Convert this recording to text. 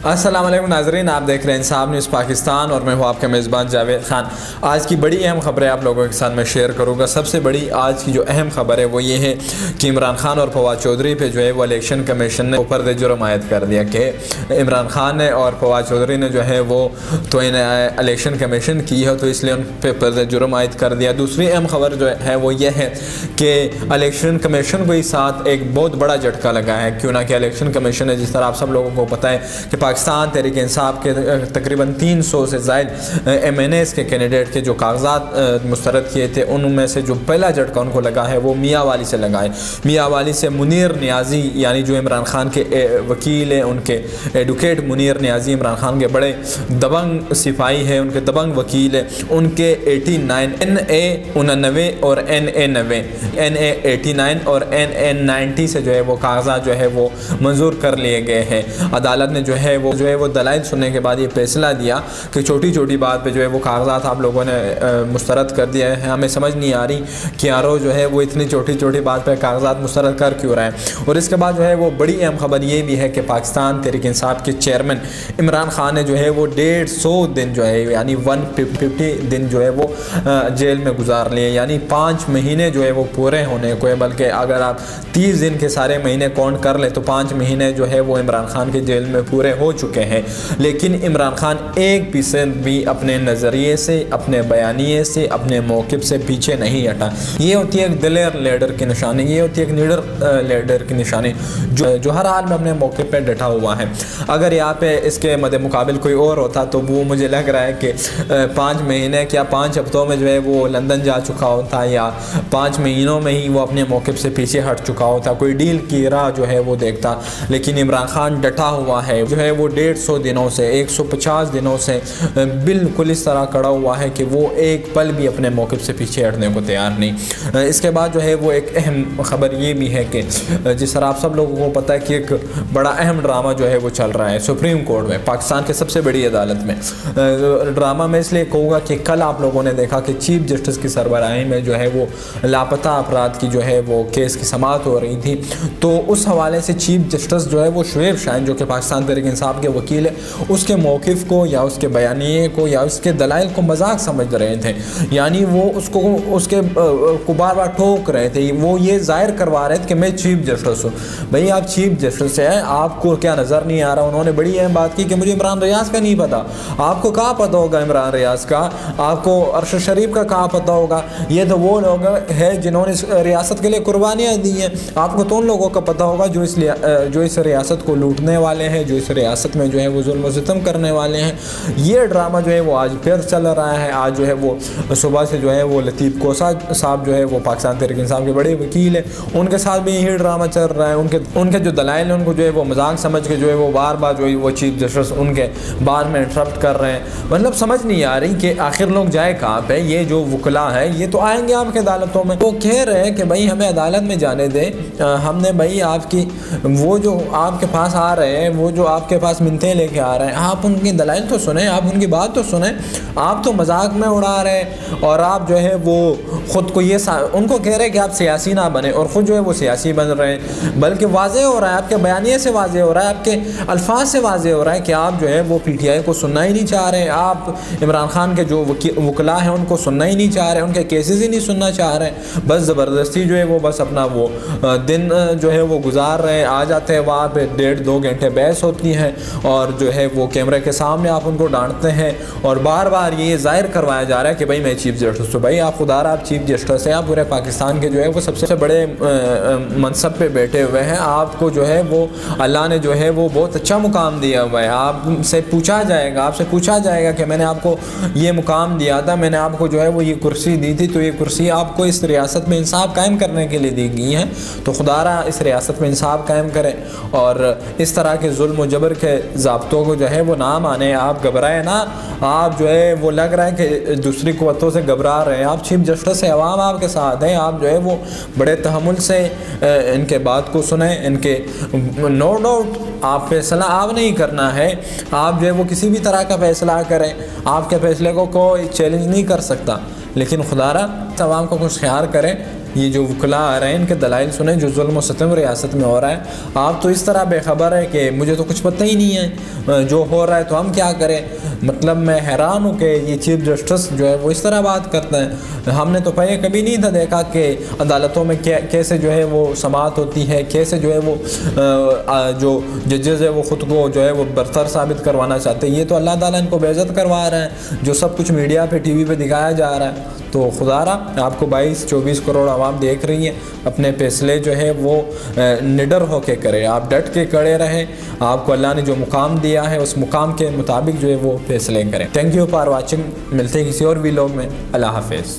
अस्सलाम वालेकुम नाज़रीन, आप देख रहे हैं इंसाफ न्यूज़ पाकिस्तान और मैं हूँ आपका मेज़बान जावेद ख़ान। आज की बड़ी अहम ख़बरें आप लोगों के साथ मैं शेयर करूँगा। सबसे बड़ी आज की जो अहम ख़बर है वो ये है कि इमरान खान और फवाद चौधरी पे जो है वो इलेक्शन कमीशन ने ऊपर दे जुर्म आयद कर दिया कि इमरान खान ने और फवाद चौधरी ने जो है वो तो इलेक्शन कमीशन की है, तो इसलिए उन पर दे जुर्म आयद कर दिया। दूसरी अहम ख़बर जो है वो ये है कि इलेक्शन कमीशन को ही साथ एक बहुत बड़ा झटका लगा है। क्यों ना कि इलेक्शन कमीशन है, जिस तरह आप सब लोगों को पता है कि पाकिस्तान तहरीक इंसाफ के तकरीबन 300 से ज़ायद MNAs के कैंडिडेट के जो कागजात मुस्तरद किए थे, उनमें से जो पहला झटका उनको लगा है वो मियाँ वाली से लगा है। मियाँ वाली से मुनीर नियाज़ी, यानी जो इमरान खान के वकील हैं, उनके एडवोकेट मुनीर नियाज़ी इमरान खान के बड़े दबंग सिपाही हैं, उनके दबंग वकील हैं। उनके 89 NA 99 और NA 90 NA 89 और NA 90 से जो है वो कागजात जो है वो मंजूर कर लिए गए हैं। अदालत ने जो है वो दलाइल सुनने के बाद ये फैसला दिया कि छोटी छोटी बात पे जो है वो कागजात आप लोगों ने मुस्तरद कर दिया है। हमें समझ नहीं आ रही कि यारो जो है वो इतनी छोटी छोटी बात पे कागजात मुस्तरद कर क्यों रहा है। और इसके बाद जो है वो बड़ी अहम खबर ये भी है कि पाकिस्तान तहरीक इंसाफ के चेयरमैन इमरान खान ने जो है वो 150 दिन जो है यानी 150 दिन जो है वो जेल में गुजार लिए, यानी 5 महीने जो है वो पूरे होने को है। बल्कि अगर आप 30 दिन के सारे महीने काउंट कर ले तो 5 महीने जो है वो इमरान खान के जेल में पूरे हो चुके हैं। लेकिन इमरान खान 1% भी अपने नज़रिए से, अपने बयानिए से, अपने मौक़िफ़ से पीछे नहीं हटा। ये होती है एक दिलेर लीडर की निशानी, ये होती है एक लीडर लीडर की निशानी जो हर हाल में अपने मौक़िफ़ पे डटा हुआ है। अगर यहाँ पे इसके मद्दे मुकाबिल कोई और होता तो वो मुझे लग रहा है कि 5 महीने क्या 5 हफ्तों में जो है वो लंदन जा चुका होता, या 5 महीनों में ही वो अपने मौक़िफ़ से पीछे हट चुका होता, कोई डील की राह जो है वो देखता। लेकिन इमरान खान डटा हुआ है, जो है वो 150 दिनों से 150 दिनों से बिल्कुल इस तरह खड़ा हुआ है कि वो एक पल भी अपने मौक़िफ़ से पीछे हटने को तैयार नहीं। इसके बाद जो है वो एक अहम ख़बर ये भी है कि जिस तरह आप सब लोगों को पता है कि एक बड़ा अहम ड्रामा जो है वो चल रहा है सुप्रीम कोर्ट में, पाकिस्तान के सबसे बड़ी अदालत में। ड्रामा में इसलिए कहूँगा कि कल आप लोगों ने देखा कि चीफ जस्टिस की सरबराही में जो है वो लापता अपराध की जो है वो केस की समाअत हो रही थी। तो उस हवाले से चीफ जस्टिस जो है वो शुएब शाहीन, जो कि पाकिस्तान तहरीक इंसाफ के वकील है, उसके मौक़िफ़ को या उसके बयानिए को या उसके दलाइल को मजाक समझ रहे थे। यानी वो उसके को बार बार ठोक रहे थे। वो ये ज़ाहिर करवा रहे थे कि मैं चीफ जस्टिस हूँ। भाई आप चीफ जस्टिस हैं, आपको क्या नज़र नहीं आ रहा? उन्होंने बड़ी अहम बात की कि मुझे इमरान रियाज का नहीं पता। आपको कहाँ पता होगा इमरान रियाज का? आपको अरशद शरीफ का कहाँ पता होगा? ये तो वो लोग हैं जिन्होंने रियासत के लिए कुर्बानियाँ दी हैं। आपको तो उन लोगों का पता होगा जो इस रियासत को लूटने वाले हैं, जो इस रियासत में जो है वो जुल्म सितम करने वाले हैं। ये ड्रामा जो है वो आज फिर चल रहा है। आज जो है वो सुबह से जो है वो लतीफ़ कोसा साहब जो है वो पाकिस्तान तहरीक इंसाफ के बड़े वकील हैं, उनके साथ भी यही ड्रामा चल रहा है। उनके जो दलाइल हैं उनको जो है वो मजाक समझ के जो है वो बार बार जो है वो चीफ जस्टिस उनके बार में इंटरप्ट कर रहे हैं। मतलब समझ नहीं आ रही कि आखिर लोग जाए कहाँ पे। ये जो वकला है ये तो आएंगे आपके अदालतों में, वो कह रहे हैं कि भाई हमें अदालत में जाने दें, हमने भाई आपकी वो जो आपके पास आ रहे हैं, वो जो आपके पास मिन्नतें लेके आ रहे हैं, आप उनकी दलाइल तो सुने, आप उनकी बात तो सुने। आप तो मजाक में उड़ा रहे हैं और आप जो है वो ख़ुद को ये उनको कह रहे हैं कि आप सियासी ना बने और ख़ुद जो है वो सियासी बन रहे हैं। बल्कि वाज़ेह हो रहा है, आपके बयानिए से वाज़ेह हो रहा है, आपके अल्फाज से वाज़ेह हो रहा है कि आप जो है वो PTI को सुनना ही नहीं चाह रहे। आप इमरान खान के जो वकला हैं उनको सुनना ही नहीं चाह रहे, उनके केसेस ही नहीं सुनना चाह रहे। बस ज़बरदस्ती जो है वो बस अपना वो दिन जो है वो गुजार रहे हैं। आ जाते हैं वहाँ पे 1.5-2 घंटे बहस होती है और जो है वो कैमरे के सामने आप उनको डांटते हैं और बार बार ये जाहिर करवाया जा रहा है कि भाई मैं चीफ जस्टिस हूँ। भाई आप खुदारा आप चीफ जस्टिस हैं, आप पूरे पाकिस्तान के जो है वो सबसे बड़े मनसब पे बैठे हुए हैं। आपको जो है वो अल्लाह ने जो है वो बहुत अच्छा मुकाम दिया हुआ है। आपसे पूछा जाएगा कि मैंने आपको ये मुकाम दिया था, मैंने आपको जो है वो ये कुर्सी दी थी, तो ये कुर्सी आपको इस रियासत में इंसाफ कायम करने के लिए दी गई है। तो खुदारा इस रियासत में इंसाफ कायम करें और इस तरह के जुल्म व जबर के ज़ाब्तों को जो है वो ना माने। आप घबराए ना, आप जो है वो लग रहा है कि दूसरी क़ुव्वतों से घबरा रहे हैं। आप चीफ जस्टिस है, अवाम आपके साथ है, आप जो है वो बड़े तहम्मुल से इनके बात को सुने। इनके नो डाउट आप फैसला आप नहीं करना है, आप जो है वो किसी भी तरह का फ़ैसला करें, आपके फ़ैसले को कोई चैलेंज नहीं कर सकता। लेकिन खुदारा तमाम को कुछ ख्याल करें ये जो वकला आ रहे हैं इनके दलाइल सुने जो जुल्म व सितम रियासत में हो रहा है। आप तो इस तरह बेखबर है कि मुझे तो कुछ पता ही नहीं है जो हो रहा है, तो हम क्या करें। मतलब मैं हैरान हूँ कि ये चीफ जस्टिस जो है वो इस तरह बात करते हैं। हमने तो पहले कभी नहीं था देखा कि अदालतों में कैसे जो है वो समाअत होती है, कैसे जो है वो जो जजेस है वो ख़ुद को जो है वो बरतर साबित करवाना चाहते हैं। ये तो अल्लाह ताला इनको बेइज्जत करवा रहे हैं, जो सब कुछ मीडिया पे टीवी पे दिखाया जा रहा है। तो खुदारा आपको 22-24 करोड़ आवाम देख रही है, अपने फैसले जो है वो निडर होके करें, आप डट के खड़े रहें। आपको अल्लाह ने जो मुकाम दिया है उस मुकाम के मुताबिक जो है वो फैसले करें। Thank you for watching. मिलते हैं किसी और वीलॉग में। अल्लाह हाफिज़।